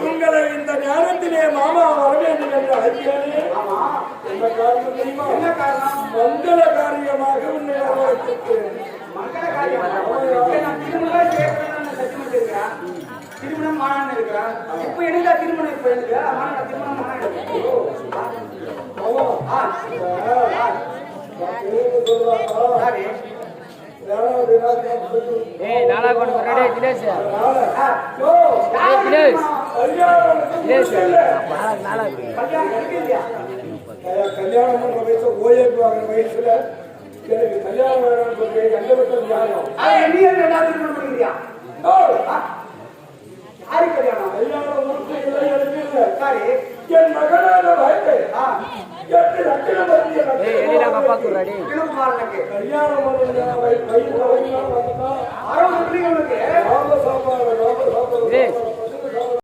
உங்களை இந்த நேரத்திலே மாமா வர வேண்டும் என்று அழைக்கிறேனே. என்ன காரணம் தெரியுமா? என்ன காரணம்? மங்கள காரியமாக உன்னை வரவேற்கிறேன். மங்கள காரியம் திருமணம் மாணவன் இருக்கிறான். இப்ப எனக்கு திருமணம் இப்ப எனக்கு திருமணம் மாணவன் கல்யாணம் பண்ற வயசு ஓய்வு வாங்குற வயசுல எனக்கு கல்யாணம் வேணும்னு சொல்லி எந்த பக்கம் யாரும் திருமணம் பண்ணிக்கிறியா? யாரு கல்யாணம்? கல்யாணம் முடிச்சு சாரி என் மகனான வயது 8 லட்சம் கல்யாணம் வயசு